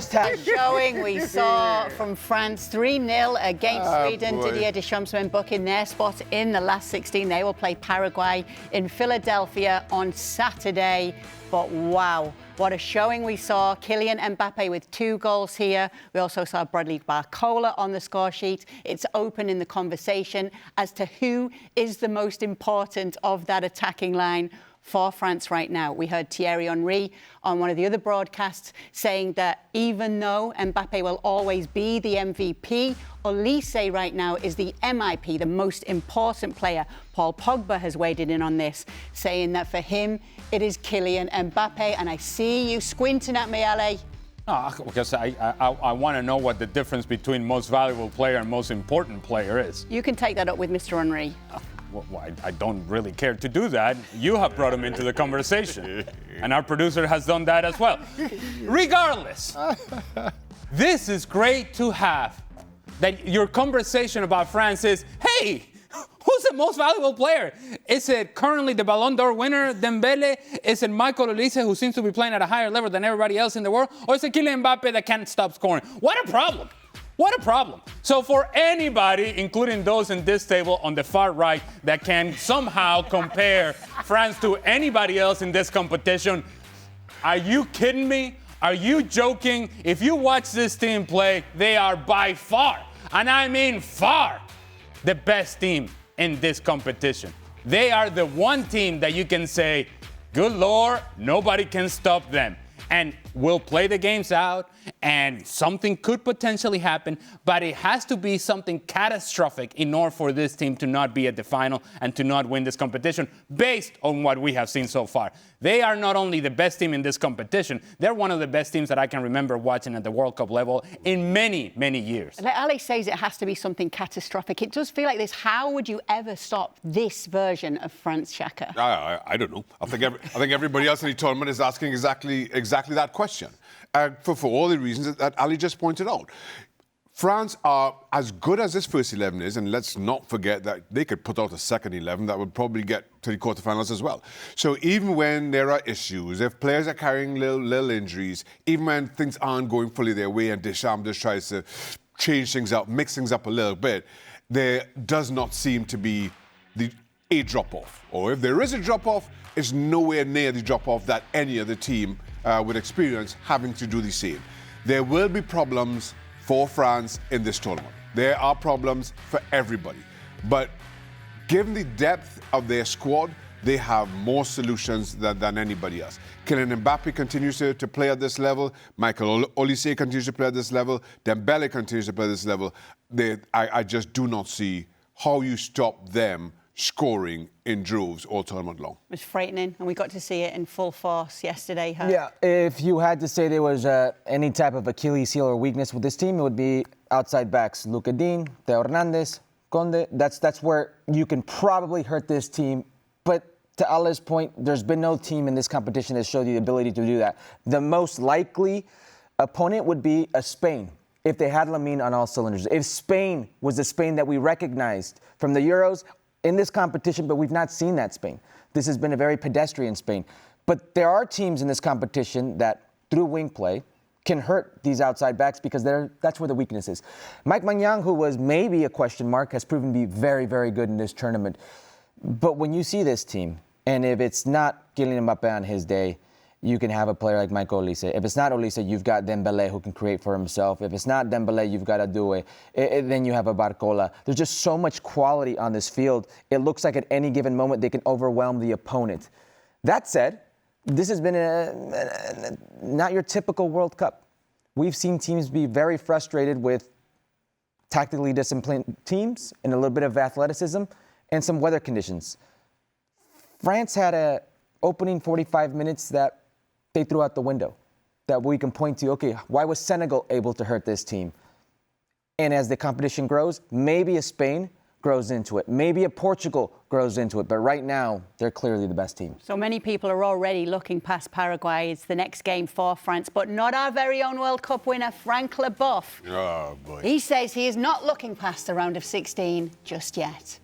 Hashtag. Showing we saw from France 3-0 against Sweden. Boy. Didier Deschamps men booking their spot in the last 16. They will play Paraguay in Philadelphia on Saturday. But wow, what a showing we saw. Kylian Mbappé with 2 goals here. We also saw Bradley Barcola on the score sheet. It's open in the conversation as to who is the most important of that attacking line for France right now. We heard Thierry Henry on one of the other broadcasts saying that even though Mbappé will always be the MVP, Olise right now is the MIP, the most important player. Paul Pogba has weighed in on this, saying that for him, it is Kylian Mbappé. And I see you squinting at me, Ale. No, because I want to know what the difference between most valuable player and most important player is. You can take that up with Mr. Henry. Well, I don't really care to do that. You have brought him into the conversation. And our producer has done that as well. Regardless, this is great to have. That your conversation about France is, hey, who's the most valuable player? Is it currently the Ballon d'Or winner, Dembéle? Is it Michael Olise, who seems to be playing at a higher level than everybody else in the world? Or is it Kylian Mbappé that can't stop scoring? What a problem. What a problem. So for anybody, including those in this table on the far right, that can somehow compare France to anybody else in this competition, are you kidding me? Are you joking? If you watch this team play, they are by far, and I mean far, the best team in this competition. They are the one team that you can say, good Lord, nobody can stop them. And we'll play the games out, and something could potentially happen, but it has to be something catastrophic in order for this team to not be at the final and to not win this competition based on what we have seen so far. They are not only the best team in this competition, they're one of the best teams that I can remember watching at the World Cup level in many, many years. Like Ali says, it has to be something catastrophic. It does feel like this. How would you ever stop this version of France, Shaka? I don't know. I think everybody else in the tournament is asking exactly that question. For all the reasons that Ali just pointed out. France are as good as this first 11 is, and let's not forget that they could put out a second 11 that would probably get to the quarterfinals as well. So even when there are issues, if players are carrying little injuries, even when things aren't going fully their way and Deschamps just tries to change things up, mix things up a little bit, there does not seem to be a drop-off. Or if there is a drop-off, it's nowhere near the drop-off that any other team would experience having to do the same. There will be problems for France in this tournament. There are problems for everybody. But given the depth of their squad, they have more solutions than anybody else. Kylian Mbappé continues to play at this level. Michael Olise continues to play at this level. Dembéle continues to play at this level. I just do not see how you stop them scoring in droves all tournament long. It was frightening, and we got to see it in full force yesterday. Yeah, if you had to say there was any type of Achilles heel or weakness with this team, it would be outside backs. Luka Dean, Theo Hernandez, Conde. That's where you can probably hurt this team. But to Ala's point, there's been no team in this competition that showed you the ability to do that. The most likely opponent would be a Spain, if they had Lamine on all cylinders. If Spain was the Spain that we recognized from the Euros, in this competition, but we've not seen that Spain. This has been a very pedestrian Spain. But there are teams in this competition that, through wing play, can hurt these outside backs because that's where the weakness is. Mike Maignan, who was maybe a question mark, has proven to be very, very good in this tournament. But when you see this team, and if it's not Kylian Mbappé on his day, you can have a player like Michael Olise. If it's not Olise, you've got Dembéle who can create for himself. If it's not Dembéle, you've got Adoué. Then you have a Barcola. There's just so much quality on this field. It looks like at any given moment they can overwhelm the opponent. That said, this has been not your typical World Cup. We've seen teams be very frustrated with tactically disciplined teams and a little bit of athleticism and some weather conditions. France had a opening 45 minutes that they threw out the window, that we can point to, okay, why was Senegal able to hurt this team? And as the competition grows, maybe a Spain grows into it. Maybe a Portugal grows into it. But right now, they're clearly the best team. So many people are already looking past Paraguay. It's the next game for France, but not our very own World Cup winner, Frank Leboeuf. Oh, boy. He says he is not looking past the round of 16 just yet.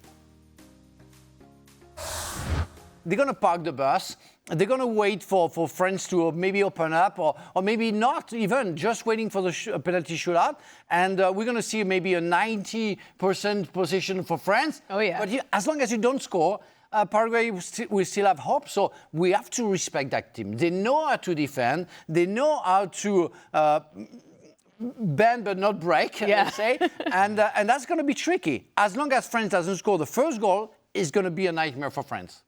They're going to park the bus. they're going to wait for France to maybe open up or maybe not even, just waiting for the penalty shootout. And we're going to see maybe a 90% position for France. Oh, yeah. But as long as you don't score, Paraguay will still have hope. So we have to respect that team. They know how to defend. They know how to bend but not break, let's say. And that's going to be tricky. As long as France doesn't score the first goal, it's going to be a nightmare for France.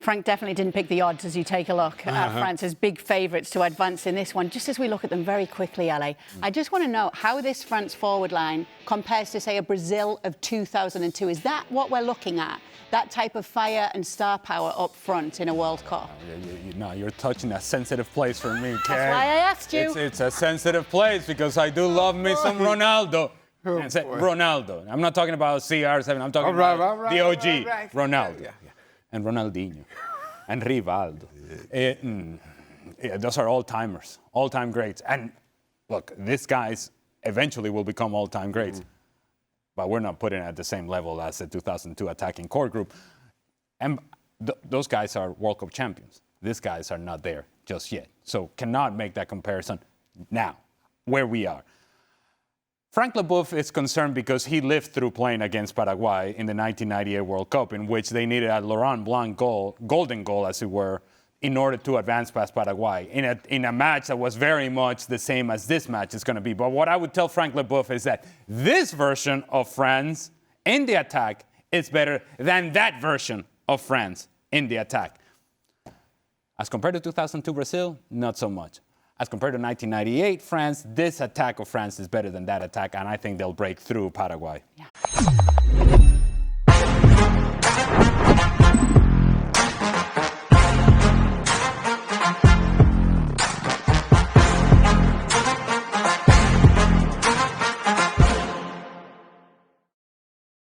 Frank definitely didn't pick the odds as you take a look at France as big favourites to advance in this one. Just as we look at them very quickly, Ali, I just want to know how this France forward line compares to, say, a Brazil of 2002. Is that what we're looking at? That type of fire and star power up front in a World Cup? You're touching a sensitive place for me, Kay. That's why I asked you. It's a sensitive place because I do love me some Ronaldo. Ronaldo. I'm not talking about CR7. I'm talking about the OG, Ronaldo. Yeah. And Ronaldinho, and Rivaldo. Those are all-timers, all-time greats. And look, these guys eventually will become all-time greats. But we're not putting it at the same level as the 2002 attacking core group. And those guys are World Cup champions. These guys are not there just yet. So cannot make that comparison now, where we are. Frank Leboeuf is concerned because he lived through playing against Paraguay in the 1998 World Cup, in which they needed a Laurent Blanc goal, golden goal as it were, in order to advance past Paraguay in a match that was very much the same as this match is going to be. But what I would tell Frank Leboeuf is that this version of France in the attack is better than that version of France in the attack. As compared to 2002 Brazil, not so much. As compared to 1998 France, this attack of France is better than that attack, and I think they'll break through Paraguay. Yeah.